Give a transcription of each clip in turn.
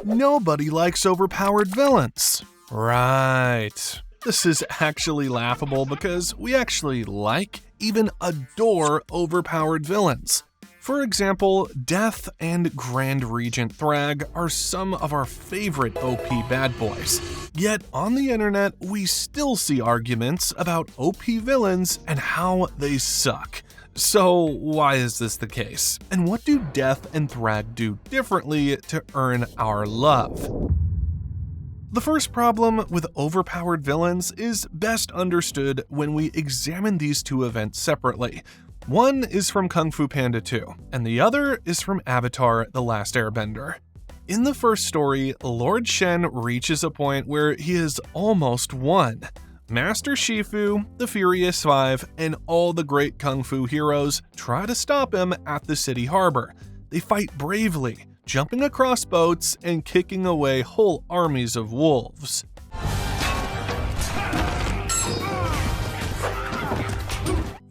nobody likes overpowered villains. Right. This is actually laughable because we actually like, even adore overpowered villains. For example, Death and Grand Regent Thragg are some of our favorite OP bad boys. Yet on the internet, we still see arguments about OP villains and how they suck. So why is this the case? And what do Death and Thragg do differently to earn our love? The first problem with overpowered villains is best understood when we examine these two events separately. One is from Kung Fu Panda 2, and the other is from Avatar: The Last Airbender. In the first story, Lord Shen reaches a point where he has almost won. Master Shifu, the Furious Five, and all the great Kung Fu heroes try to stop him at the city harbor. They fight bravely, jumping across boats and kicking away whole armies of wolves.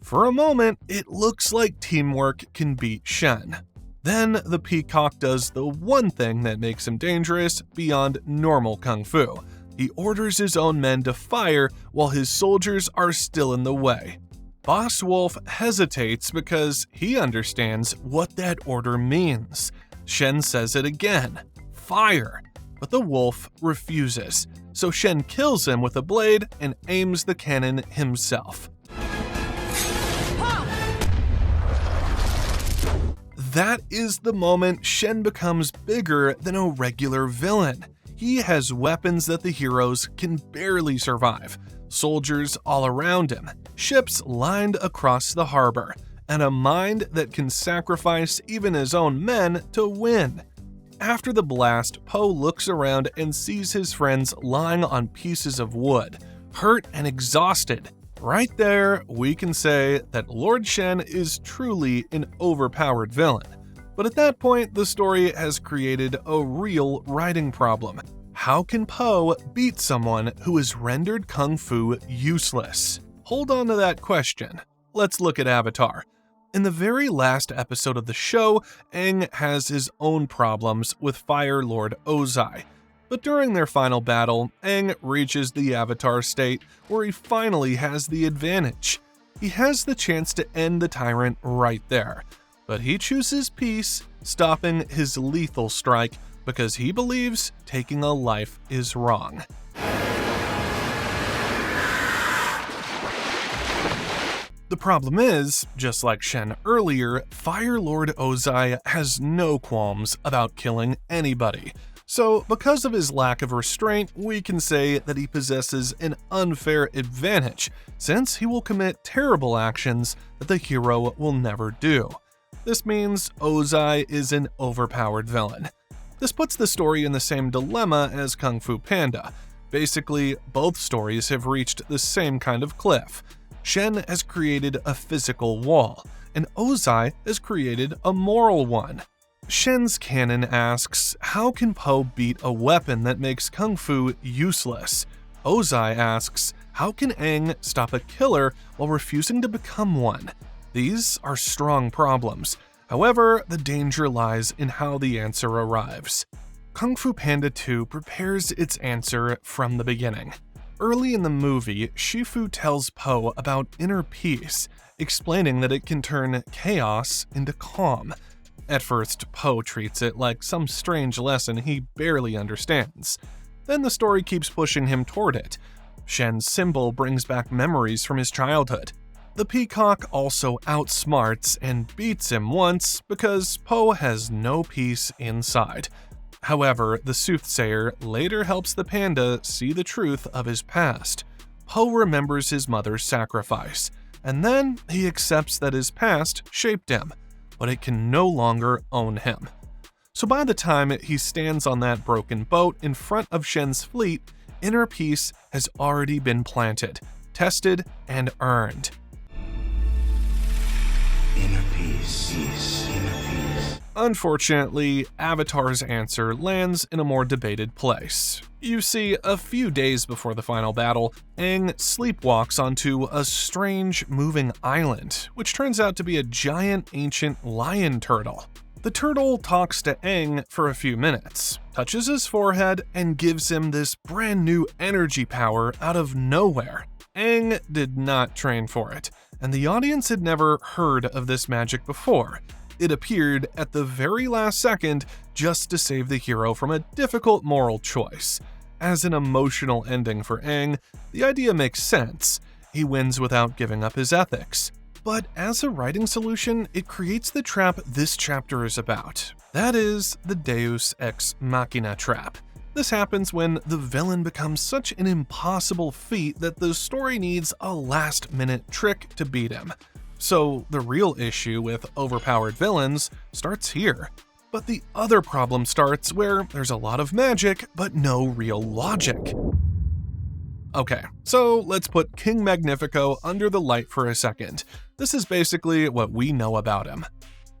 For a moment, it looks like teamwork can beat Shen. Then the peacock does the one thing that makes him dangerous beyond normal kung fu. He orders his own men to fire while his soldiers are still in the way. Boss Wolf hesitates because he understands what that order means. Shen says it again, fire, but the wolf refuses, so Shen kills him with a blade and aims the cannon himself. That is the moment Shen becomes bigger than a regular villain. He has weapons that the heroes can barely survive, soldiers all around him, ships lined across the harbor, and a mind that can sacrifice even his own men to win. After the blast, Po looks around and sees his friends lying on pieces of wood, hurt and exhausted. Right there, we can say that Lord Shen is truly an overpowered villain. But at that point, the story has created a real writing problem. How can Po beat someone who has rendered Kung Fu useless? Hold on to that question. Let's look at Avatar. In the very last episode of the show, Aang has his own problems with Fire Lord Ozai. But during their final battle, Aang reaches the Avatar state where he finally has the advantage. He has the chance to end the tyrant right there, but he chooses peace, stopping his lethal strike because he believes taking a life is wrong. The problem is, just like Shen earlier, Fire Lord Ozai has no qualms about killing anybody. So, because of his lack of restraint, we can say that he possesses an unfair advantage, since he will commit terrible actions that the hero will never do. This means Ozai is an overpowered villain. This puts the story in the same dilemma as Kung Fu Panda. Basically, both stories have reached the same kind of cliff. Shen has created a physical wall, and Ozai has created a moral one. Shen's canon asks, how can Po beat a weapon that makes Kung Fu useless? Ozai asks, how can Aang stop a killer while refusing to become one? These are strong problems. However, the danger lies in how the answer arrives. Kung Fu Panda 2 prepares its answer from the beginning. Early in the movie, Shifu tells Po about inner peace, explaining that it can turn chaos into calm. At first, Po treats it like some strange lesson he barely understands. Then the story keeps pushing him toward it. Shen's symbol brings back memories from his childhood. The peacock also outsmarts and beats him once because Po has no peace inside. However, the soothsayer later helps the panda see the truth of his past. Po remembers his mother's sacrifice, and then he accepts that his past shaped him, but it can no longer own him. So by the time he stands on that broken boat in front of Shen's fleet, inner peace has already been planted, tested, and earned. Inner peace, inner peace. Unfortunately, Avatar's answer lands in a more debated place. You see, a few days before the final battle, Aang sleepwalks onto a strange moving island, which turns out to be a giant ancient lion turtle. The turtle talks to Aang for a few minutes, touches his forehead, and gives him this brand new energy power out of nowhere. Aang did not train for it, and the audience had never heard of this magic before. It appeared at the very last second just to save the hero from a difficult moral choice. As an emotional ending for Aang, the idea makes sense. He wins without giving up his ethics. But as a writing solution, it creates the trap this chapter is about. That is, the Deus Ex Machina trap. This happens when the villain becomes such an impossible feat that the story needs a last-minute trick to beat him. So the real issue with overpowered villains starts here. But the other problem starts where there's a lot of magic, but no real logic. Okay, so let's put King Magnifico under the light for a second. This is basically what we know about him.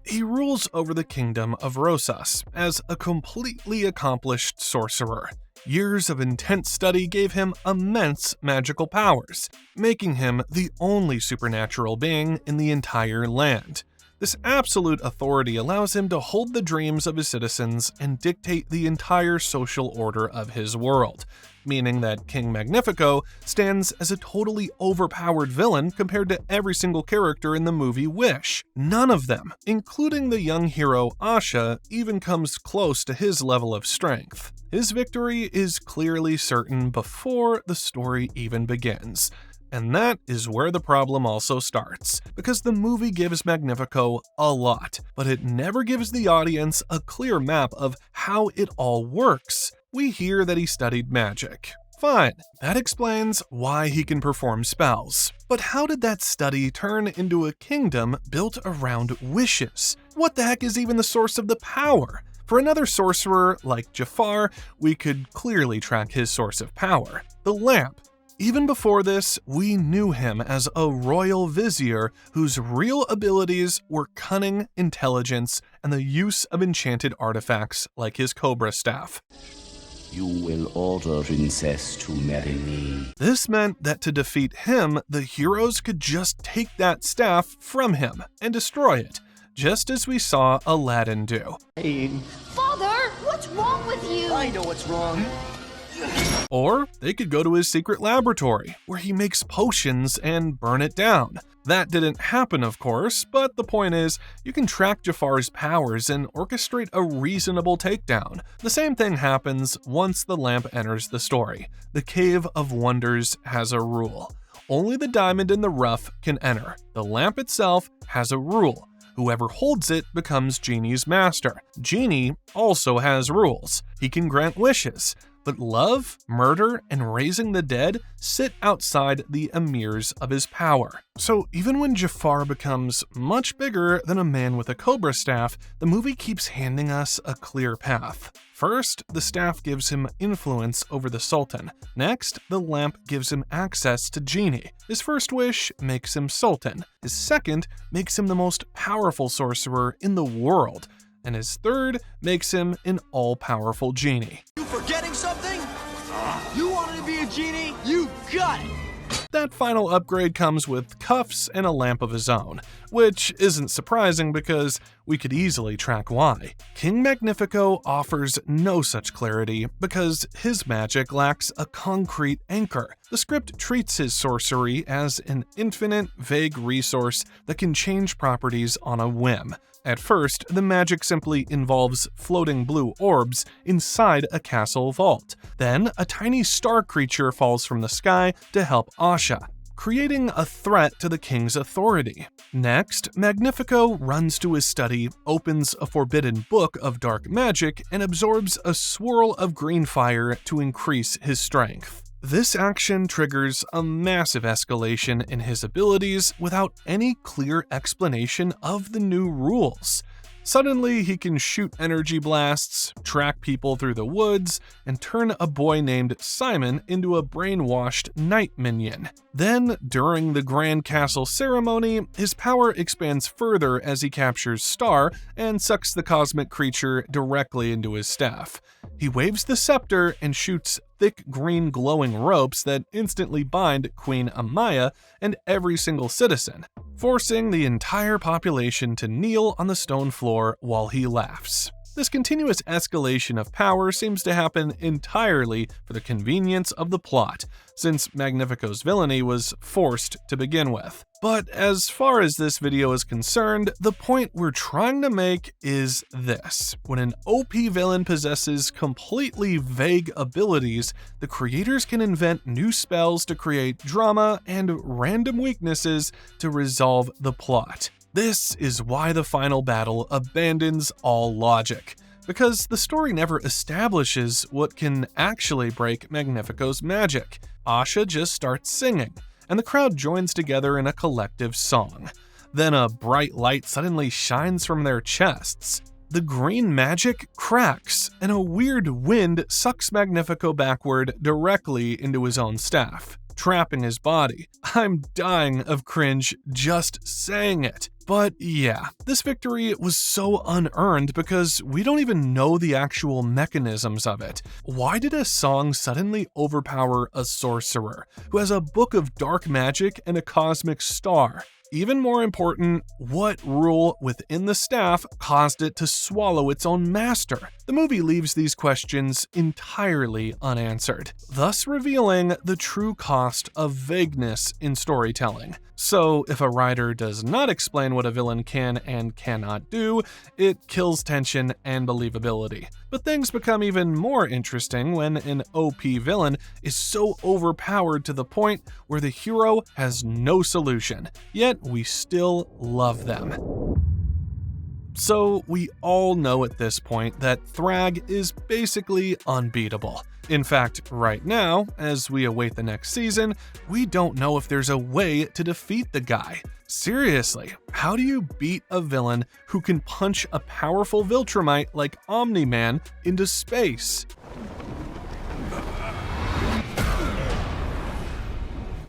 He rules over the kingdom of Rosas as a completely accomplished sorcerer. Years of intense study gave him immense magical powers, making him the only supernatural being in the entire land. This absolute authority allows him to hold the dreams of his citizens and dictate the entire social order of his world, meaning that King Magnifico stands as a totally overpowered villain compared to every single character in the movie Wish. None of them, including the young hero Asha, even comes close to his level of strength. His victory is clearly certain before the story even begins. And that is where the problem also starts, because the movie gives Magnifico a lot, but it never gives the audience a clear map of how it all works. We hear that he studied magic. Fine, that explains why he can perform spells. But how did that study turn into a kingdom built around wishes? What the heck is even the source of the power? For another sorcerer like Jafar, we could clearly track his source of power, the lamp. Even before this, we knew him as a royal vizier whose real abilities were cunning, intelligence, and the use of enchanted artifacts like his cobra staff. You will order Princess to marry me. This meant that to defeat him, the heroes could just take that staff from him and destroy it, just as we saw Aladdin do. Father, what's wrong with you? I know what's wrong. Or they could go to his secret laboratory, where he makes potions and burn it down. That didn't happen, of course, but the point is, you can track Jafar's powers and orchestrate a reasonable takedown. The same thing happens once the lamp enters the story. The Cave of Wonders has a rule. Only the diamond in the rough can enter. The lamp itself has a rule. Whoever holds it becomes Genie's master. Genie also has rules. He can grant wishes. But love, murder, and raising the dead sit outside the emirs of his power. So even when Jafar becomes much bigger than a man with a cobra staff, the movie keeps handing us a clear path. First, the staff gives him influence over the Sultan. Next, the lamp gives him access to Genie. His first wish makes him Sultan. His second makes him the most powerful sorcerer in the world. And his third makes him an all-powerful genie. You forgetting something? You wanted to be a genie? You got it! That final upgrade comes with cuffs and a lamp of his own, which isn't surprising because we could easily track why. King Magnifico offers no such clarity because his magic lacks a concrete anchor. The script treats his sorcery as an infinite, vague resource that can change properties on a whim. At first, the magic simply involves floating blue orbs inside a castle vault. Then, a tiny star creature falls from the sky to help Asha, creating a threat to the king's authority. Next, Magnifico runs to his study, opens a forbidden book of dark magic, and absorbs a swirl of green fire to increase his strength. This action triggers a massive escalation in his abilities without any clear explanation of the new rules. Suddenly, he can shoot energy blasts, track people through the woods, and turn a boy named Simon into a brainwashed night minion. Then, during the Grand Castle ceremony, his power expands further as he captures Star and sucks the cosmic creature directly into his staff. He waves the scepter and shoots thick green glowing ropes that instantly bind Queen Amaya and every single citizen. forcing the entire population to kneel on the stone floor while he laughs. This continuous escalation of power seems to happen entirely for the convenience of the plot, since Magnifico's villainy was forced to begin with. But as far as this video is concerned, the point we're trying to make is this. When an OP villain possesses completely vague abilities, the creators can invent new spells to create drama and random weaknesses to resolve the plot. This is why the final battle abandons all logic, because the story never establishes what can actually break Magnifico's magic. Asha just starts singing, and the crowd joins together in a collective song. Then a bright light suddenly shines from their chests. The green magic cracks, and a weird wind sucks Magnifico backward directly into his own staff, trapping his body. I'm dying of cringe just saying it. But yeah, this victory was so unearned because we don't even know the actual mechanisms of it. Why did a song suddenly overpower a sorcerer who has a book of dark magic and a cosmic star? Even more important, what rule within the staff caused it to swallow its own master? The movie leaves these questions entirely unanswered, thus revealing the true cost of vagueness in storytelling. So if a writer does not explain what a villain can and cannot do, it kills tension and believability. But things become even more interesting when an OP villain is so overpowered to the point where the hero has no solution, yet we still love them. So we all know at this point that Thragg is basically unbeatable. In fact, right now, as we await the next season, we don't know if there's a way to defeat the guy. Seriously, how do you beat a villain who can punch a powerful Viltrumite like Omni-Man into space?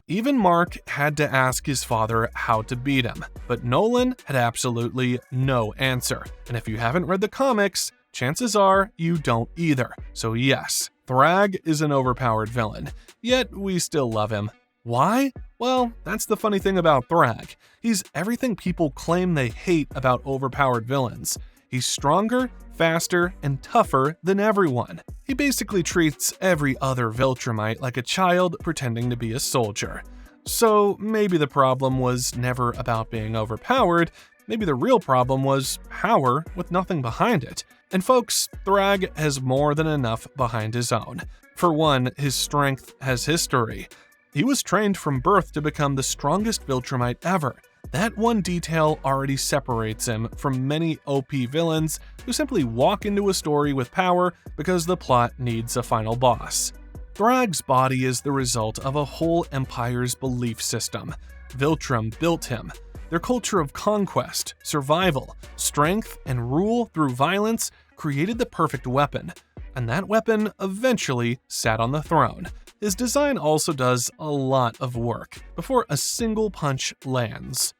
Even Mark had to ask his father how to beat him, but Nolan had absolutely no answer. And if you haven't read the comics, chances are you don't either. So yes, Thragg is an overpowered villain, yet we still love him. Why? Well, that's the funny thing about Thragg. He's everything people claim they hate about overpowered villains. He's stronger, faster, and tougher than everyone. He basically treats every other Viltrumite like a child pretending to be a soldier. So maybe the problem was never about being overpowered, maybe the real problem was power with nothing behind it. And folks, Thragg has more than enough behind his own. For one, his strength has history. He was trained from birth to become the strongest Viltrumite ever. That one detail already separates him from many OP villains who simply walk into a story with power because the plot needs a final boss. Thragg's body is the result of a whole empire's belief system. Viltrum built him. Their culture of conquest, survival, strength, and rule through violence created the perfect weapon, and that weapon eventually sat on the throne. His design also does a lot of work before a single punch lands.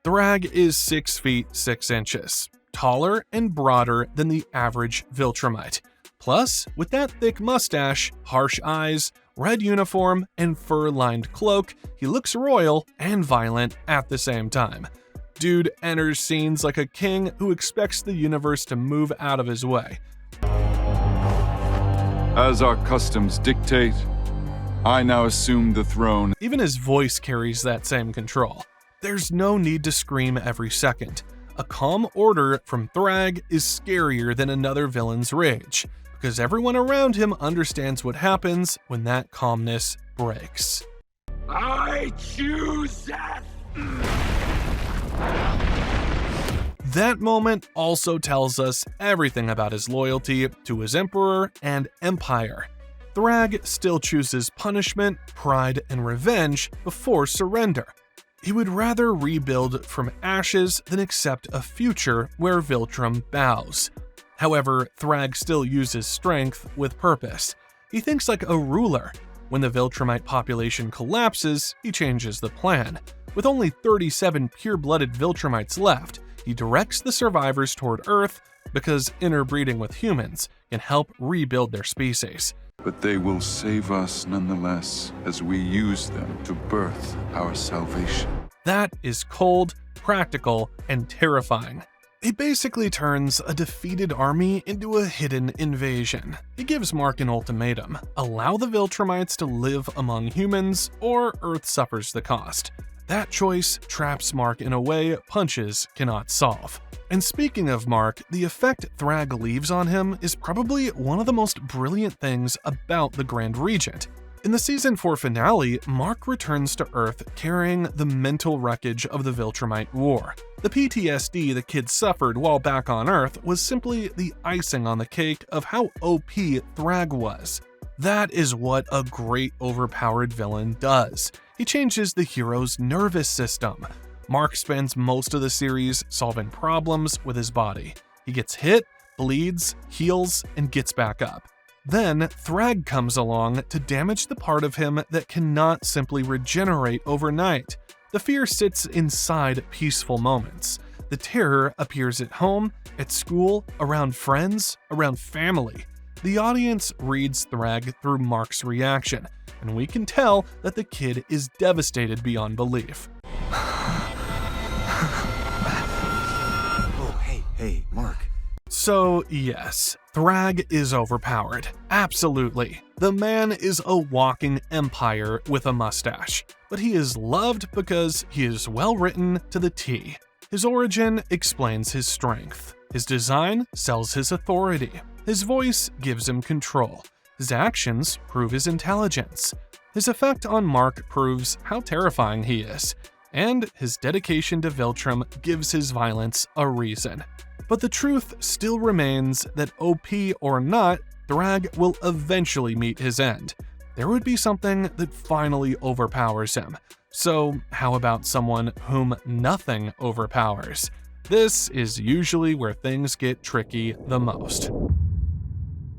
Thragg is 6 feet 6 inches, taller and broader than the average Viltrumite. Plus, with that thick mustache, harsh eyes, red uniform, and fur-lined cloak, he looks royal and violent at the same time. Dude enters scenes like a king who expects the universe to move out of his way. As our customs dictate, I now assume the throne. Even his voice carries that same control. There's no need to scream every second. A calm order from Thragg is scarier than another villain's rage, because everyone around him understands what happens when that calmness breaks. I choose death! That moment also tells us everything about his loyalty to his emperor and empire. Thragg still chooses punishment, pride, and revenge before surrender. He would rather rebuild from ashes than accept a future where Viltrum bows. However, Thragg still uses strength with purpose. He thinks like a ruler. When the Viltrumite population collapses, he changes the plan. With only 37 pure-blooded Viltrumites left, he directs the survivors toward Earth because interbreeding with humans can help rebuild their species. But they will save us nonetheless as we use them to birth our salvation. That is cold, practical, and terrifying. He basically turns a defeated army into a hidden invasion. He gives Mark an ultimatum: allow the Viltrumites to live among humans, or Earth suffers the cost. That choice traps Mark in a way punches cannot solve. And speaking of Mark, the effect Thragg leaves on him is probably one of the most brilliant things about the Grand Regent. In the Season 4 finale, Mark returns to Earth carrying the mental wreckage of the Viltrumite War. The PTSD the kid suffered while back on Earth was simply the icing on the cake of how OP Thragg was. That is what a great overpowered villain does. He changes the hero's nervous system. Mark spends most of the series solving problems with his body. He gets hit, bleeds, heals, and gets back up. Then, Thragg comes along to damage the part of him that cannot simply regenerate overnight. The fear sits inside peaceful moments. The terror appears at home, at school, around friends, around family. The audience reads Thragg through Mark's reaction, and we can tell that the kid is devastated beyond belief. Oh, hey, Mark. So yes, Thragg is overpowered. Absolutely. The man is a walking empire with a mustache. But he is loved because he is well written to the T. His origin explains his strength. His design sells his authority. His voice gives him control. His actions prove his intelligence. His effect on Mark proves how terrifying he is. And his dedication to Viltrum gives his violence a reason. But the truth still remains that OP or not, Thragg will eventually meet his end. There would be something that finally overpowers him. So how about someone whom nothing overpowers? This is usually where things get tricky the most.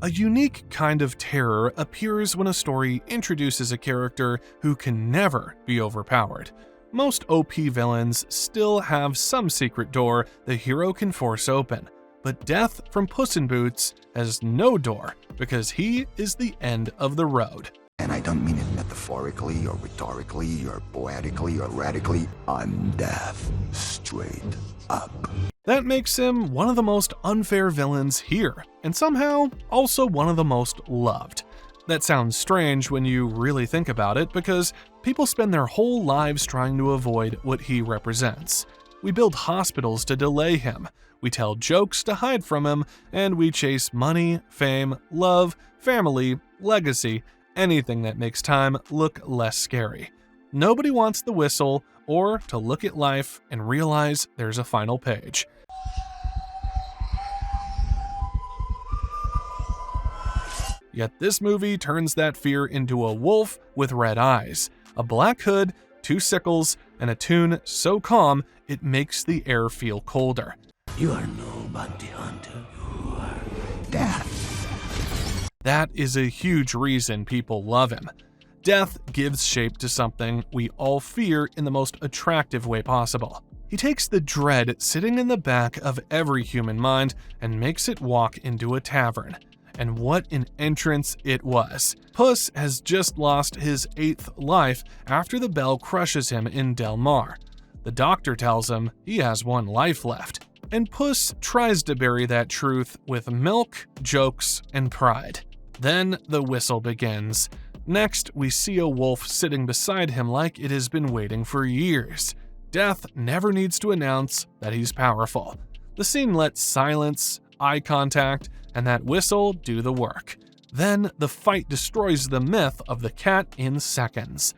A unique kind of terror appears when a story introduces a character who can never be overpowered. Most OP villains still have some secret door the hero can force open, but Death from Puss in Boots has no door because he is the end of the road. And I don't mean it metaphorically or rhetorically or poetically or radically. I'm Death, straight up. That makes him one of the most unfair villains here, and somehow also one of the most loved. That sounds strange when you really think about it, because people spend their whole lives trying to avoid what he represents. We build hospitals to delay him, we tell jokes to hide from him, and we chase money, fame, love, family, legacy, anything that makes time look less scary. Nobody wants the whistle or to look at life and realize there's a final page. Yet this movie turns that fear into a wolf with red eyes, a black hood, 2 sickles, and a tune so calm it makes the air feel colder. You are no bounty hunter. You are Death. That is a huge reason people love him. Death gives shape to something we all fear in the most attractive way possible. He takes the dread sitting in the back of every human mind and makes it walk into a tavern. And what an entrance it was. Puss has just lost his 8th life after the bell crushes him in Del Mar. The doctor tells him he has 1 life left. And Puss tries to bury that truth with milk, jokes, and pride. Then the whistle begins. Next, we see a wolf sitting beside him like it has been waiting for years. Death never needs to announce that he's powerful. The scene lets silence, eye contact, and that whistle do the work. Then the fight destroys the myth of the cat in seconds.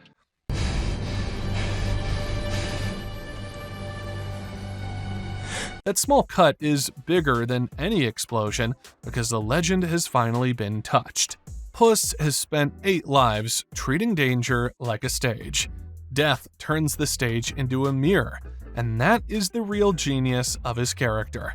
That small cut is bigger than any explosion because the legend has finally been touched. Puss has spent 8 lives treating danger like a stage. Death turns the stage into a mirror, and that is the real genius of his character.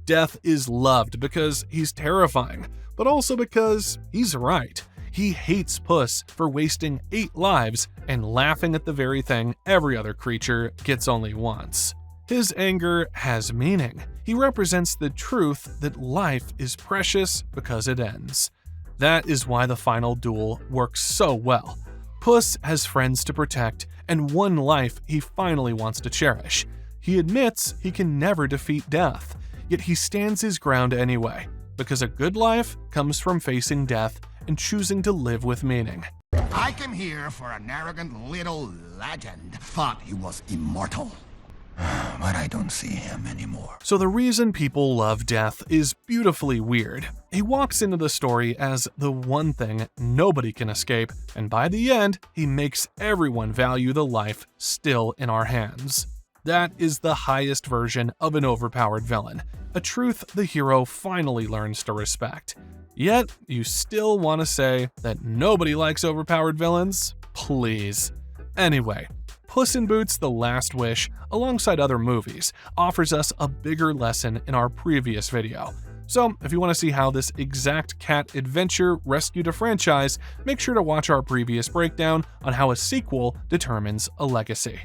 Death is loved because he's terrifying, but also because he's right. He hates Puss for wasting 8 lives and laughing at the very thing every other creature gets only once. His anger has meaning. He represents the truth that life is precious because it ends. That is why the final duel works so well. Puss has friends to protect and one life he finally wants to cherish. He admits he can never defeat death, yet he stands his ground anyway, because a good life comes from facing death and choosing to live with meaning. I came here for an arrogant little legend. Thought he was immortal. But I don't see him anymore. So the reason people love death is beautifully weird. He walks into the story as the one thing nobody can escape, and by the end, he makes everyone value the life still in our hands. That is the highest version of an overpowered villain, a truth the hero finally learns to respect. Yet, you still want to say that nobody likes overpowered villains? Please. Anyway, Puss in Boots: The Last Wish, alongside other movies, offers us a bigger lesson in our previous video. So, if you want to see how this exact cat adventure rescued a franchise, make sure to watch our previous breakdown on how a sequel determines a legacy.